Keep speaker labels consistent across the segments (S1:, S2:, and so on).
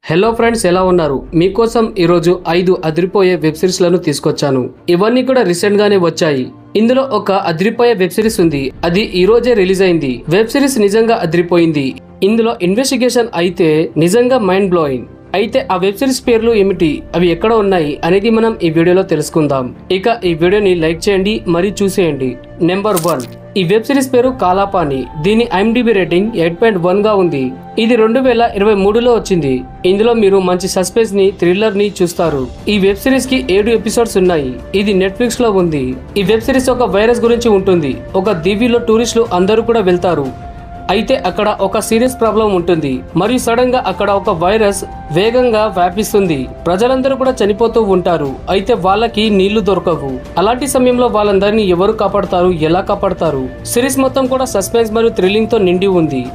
S1: Hello friends, ఎలా ఉన్నారు? మీకోసం ఈరోజు 5 అదిరిపోయే వెబ్ సిరీస్లను తీసుకొచ్చాను. ఇవన్నీ కూడా రీసెంట్ గానే వచ్చాయి. ఇందులో ఒక అదిరిపోయే వెబ్ సిరీస్ ఉంది. అది ఈ రోజే రిలీజ్ అయింది. వెబ్ సిరీస్ నిజంగా అదిరిపోయింది. ఇందులో ఇన్వెస్టిగేషన్ అయితే నిజంగా మైండ్ బ్లోయింగ్. అయితే ఆ వెబ్ సిరీస్ పేర్లు ఏమిటి, అవి ఎక్కడ ఉన్నాయి అనేది మనం ఈ వీడియోలో తెలుసుకుందాం. ఇక ఈ వీడియోని లైక్ చేయండి, మరి చూసేయండి. నెంబర్ 1, ఈ వెబ్ సిరీస్ పేరు కాలాపాని. దీని IMDb రేటింగ్ 8.1 గా ఉంది. ఇది 2023లో వచ్చింది. ఇందులో మీరు మంచి సస్పెన్స్ ని, థ్రిల్లర్ ని చూస్తారు. ఈ వెబ్ సిరీస్ కి 7 ఎపిసోడ్స్ ఉన్నాయి. ఇది నెట్ఫ్లిక్స్ లో ఉంది. ఈ వెబ్ సిరీస్ ఒక వైరస్ గురించి ఉంటుంది. ఒక దీవిలో టూరిస్టులు అందరూ కూడా వెళ్తారు. అయితే అక్కడ ఒక సీరియస్ ప్రాబ్లం ఉంటుంది. మరియు సడన్ గా అక్కడ ఒక వైరస్ వేగంగా వ్యాపిస్తుంది. ప్రజలందరూ కూడా చనిపోతూ ఉంటారు. అయితే వాళ్ళకి నీళ్లు దొరకవు. అలాంటి సమయంలో వాళ్ళందరినీ ఎవరు కాపాడతారు, ఎలా కాపాడతారు? సిరీస్ మొత్తం కూడా సస్పెన్స్ మరియు థ్రిల్లింగ్ తో నిండి ఉంది.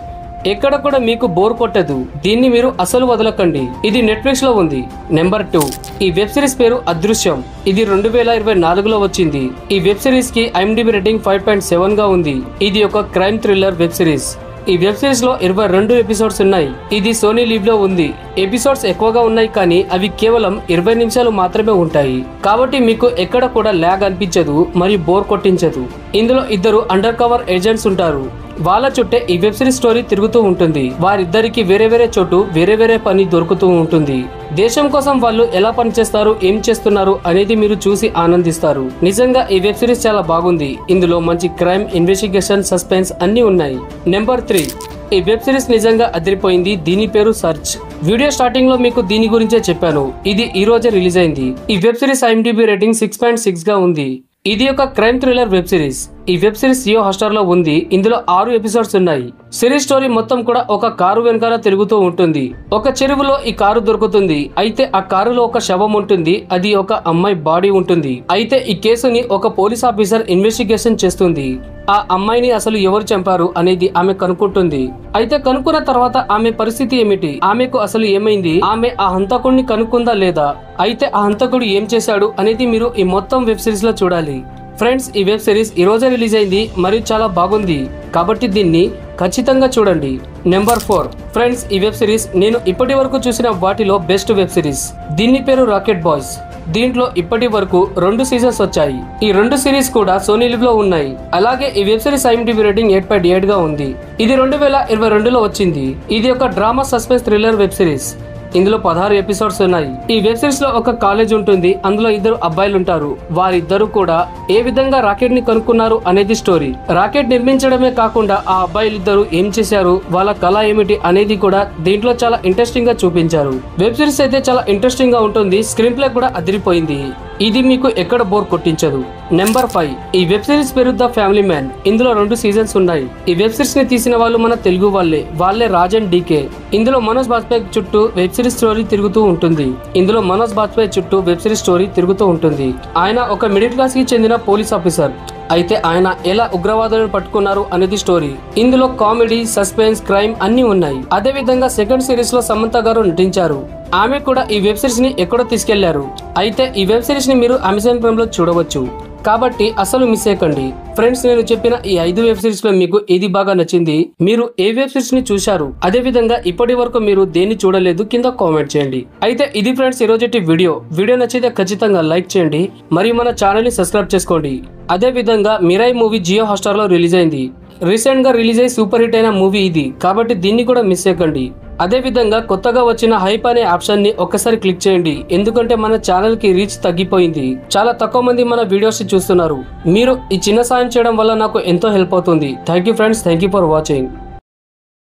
S1: ఎక్కడ కూడా మీకు బోర్ కొట్టదు. దీన్ని మీరు అసలు వదలకండి. ఇది నెట్ఫ్లిక్స్ లో ఉంది. నెంబర్ 2, ఈ వెబ్ సిరీస్ పేరు అదృశ్యం. ఇది 2024లో వచ్చింది. ఈ వెబ్ సిరీస్ కి IMDb రేటింగ్ 5.7 గా ఉంది. ఇది ఒక క్రైమ్ థ్రిల్లర్ వెబ్ సిరీస్. ఈ వెబ్ సిరీస్ లో 22 ఎపిసోడ్స్ ఉన్నాయి. ఇది సోనీ లీవ్ లో ఉంది. ఎపిసోడ్స్ ఎక్కువగా ఉన్నాయి, కానీ అవి కేవలం 20 నిమిషాలు మాత్రమే ఉంటాయి. కాబట్టి మీకు ఎక్కడ కూడా ల్యాగ్ అనిపించదు మరియు బోర్ కొట్టించదు. ఇందులో 2 అండర్ కవర్ ఏజెంట్స్ ఉంటారు. వాళ్ళ చుట్టే ఈ వెబ్ సిరీస్ స్టోరీ తిరుగుతూ ఉంటుంది. వారిద్దరికి వేరే వేరే చోటు వేరే వేరే పని దొరుకుతూ ఉంటుంది. దేశం కోసం వాళ్ళు ఎలా పనిచేస్తారు, ఏం చేస్తున్నారు అనేది మీరు చూసి ఆనందిస్తారు. నిజంగా ఈ వెబ్ సిరీస్ చాలా బాగుంది. ఇందులో మంచి క్రైమ్, ఇన్వెస్టిగేషన్, సస్పెన్స్ అన్ని ఉన్నాయి. నెంబర్ 3, ఈ వెబ్ సిరీస్ నిజంగా అదిరిపోయింది. దీని పేరు సర్చ్. వీడియో స్టార్టింగ్ లో మీకు దీని గురించే చెప్పాను. ఇది ఈ రోజే రిలీజ్ అయింది. ఈ వెబ్ సిరీస్ IMDb రేటింగ్ 6.6 గా ఉంది. ఇది ఒక క్రైమ్ థ్రిల్లర్ వెబ్ సిరీస్. ఈ వెబ్ సిరీస్ జియో హాట్‌స్టార్ లో ఉంది. ఇందులో 6 ఎపిసోడ్స్ ఉన్నాయి. సిరీస్ స్టోరీ మొత్తం కూడా ఒక కారు వెనకాల తిరుగుతూ ఉంటుంది. ఒక చెరువులో ఈ కారు దొరుకుతుంది. అయితే ఆ కారులో ఒక శవం ఉంటుంది. అది ఒక అమ్మాయి బాడీ ఉంటుంది. అయితే ఈ కేసుని ఒక పోలీస్ ఆఫీసర్ ఇన్వెస్టిగేషన్ చేస్తుంది. ఆ అమ్మాయిని అసలు ఎవరు చంపారు అనేది ఆమె కనుక్కుంటుంది. అయితే కనుక్కున్న తర్వాత ఆమె పరిస్థితి ఏమిటి, ఆమెకు అసలు ఏమైంది, ఆమె ఆ హంతకుడిని కనుక్కుందా లేదా, అయితే ఆ హంతకుడు ఏం చేశాడు అనేది మీరు ఈ మొత్తం వెబ్ సిరీస్ లో చూడాలి. ఫ్రెండ్స్, ఈ వెబ్ సిరీస్ ఈ రోజే రిలీజ్ అయింది మరియు చాలా బాగుంది. కాబట్టి దీన్ని ఖచ్చితంగా చూడండి. నెంబర్ 4, ఫ్రెండ్స్, ఈ వెబ్ సిరీస్ నేను ఇప్పటి వరకు చూసిన వాటిలో బెస్ట్ వెబ్ సిరీస్. దీని పేరు రాకెట్ బాయ్స్. దీంట్లో ఇప్పటి వరకు 2 సీజన్స్ వచ్చాయి. ఈ 2 సిరీస్ కూడా సోనీ లివ్ లో ఉన్నాయి. అలాగే ఈ వెబ్ సిరీస్ IMDb రేటింగ్ 8.8 గా ఉంది. ఇది 2022లో వచ్చింది. ఇది ఒక drama, suspense, thriller web series. ఇందులో 16 ఎపిసోడ్స్ ఉన్నాయి. ఈ వెబ్ సిరీస్ లో ఒక కాలేజ్ ఉంటుంది. అందులో 2 అబ్బాయిలు ఉంటారు. వారిద్దరూ కూడా ఏ విధంగా రాకెట్ ని కనుక్కున్నారు అనేది స్టోరీ. రాకెట్ నిర్మించడమే కాకుండా ఆ అబ్బాయిలిద్దరూ ఏం చేశారు, వాళ్ళ కళ ఏమిటి అనేది కూడా దీంట్లో చాలా ఇంట్రెస్టింగ్ గా చూపించారు. వెబ్ సిరీస్ అయితే చాలా ఇంట్రెస్టింగ్ గా ఉంటుంది. స్క్రీన్ ప్లే కూడా అదిరిపోయింది. ఇది మీకు ఎక్కడ బోర్ కొట్టించదు. నెంబర్ 5, ఈ వెబ్ సిరీస్ పేరు ద ఫ్యామిలీ మ్యాన్. ఇందులో 2 సీజన్స్ ఉన్నాయి. ఈ వెబ్ సిరీస్ ని తీసిన వాళ్ళు మన తెలుగు వాళ్ళే రాజ్ అండ్ DK. ఇందులో మనోజ్ బాజ్పేయి చుట్టూ వెబ్ సిరీస్ స్టోరీ తిరుగుతూ ఉంటుంది. ఆయన ఒక మిడిల్ క్లాస్ కి చెందిన పోలీస్ ఆఫీసర్. అయితే ఆయన ఎలా ఉగ్రవాదులను పట్టుకున్నారు అనేది స్టోరీ. ఇందులో కామెడీ, సస్పెన్స్, క్రైమ్ అన్ని ఉన్నాయి. అదే విధంగా సెకండ్ సిరీస్ లో సమంత గారు నటించారు. ఆమె కూడా ఈ వెబ్ సిరీస్ ని ఎక్కడో తీసుకెళ్లారు. అయితే ఈ వెబ్ సిరీస్ ని మీరు అమెజాన్ ప్రైమ్ లో చూడవచ్చు. కాబట్టి అసలు మిస్ అయ్యకండి. ఫ్రెండ్స్, నేను చెప్పిన ఈ 5 వెబ్ సిరీస్ లో మీకు ఏది బాగా నచ్చింది, మీరు ఏ వెబ్ సిరీస్ ని చూశారు, అదే విధంగా ఇప్పటి వరకు మీరు దేన్ని చూడలేదు కింద కామెంట్ చేయండి. అయితే ఇది ఫ్రెండ్స్ ఈ రోజుటి వీడియో నచ్చితే ఖచ్చితంగా లైక్ చేయండి మరియు మన ఛానల్ ని సబ్స్క్రైబ్ చేసుకోండి. అదే విధంగా మిరాయి మూవీ జియో హాట్‌స్టార్ లో రిలీజ్ అయింది. రీసెంట్ గా రిలీజ్ అయ్యి సూపర్ హిట్ అయిన మూవీ ఇది. కాబట్టి దీన్ని కూడా మిస్ అయ్యకండి. అదే విధంగా కొత్తగా వచ్చిన హైప్ అనే ఆప్షన్ ని ఒక్కసారి క్లిక్ చేయండి. ఎందుకంటే మన ఛానల్ కి రీచ్ తగ్గిపోయింది. చాలా తక్కువ మంది మన వీడియోస్ చూస్తున్నారు. మీరు ఈ చిన్న సాయం చేయడం వల్ల నాకు ఎంతో హెల్ప్ అవుతుంది. Thank you friends, thank you for watching.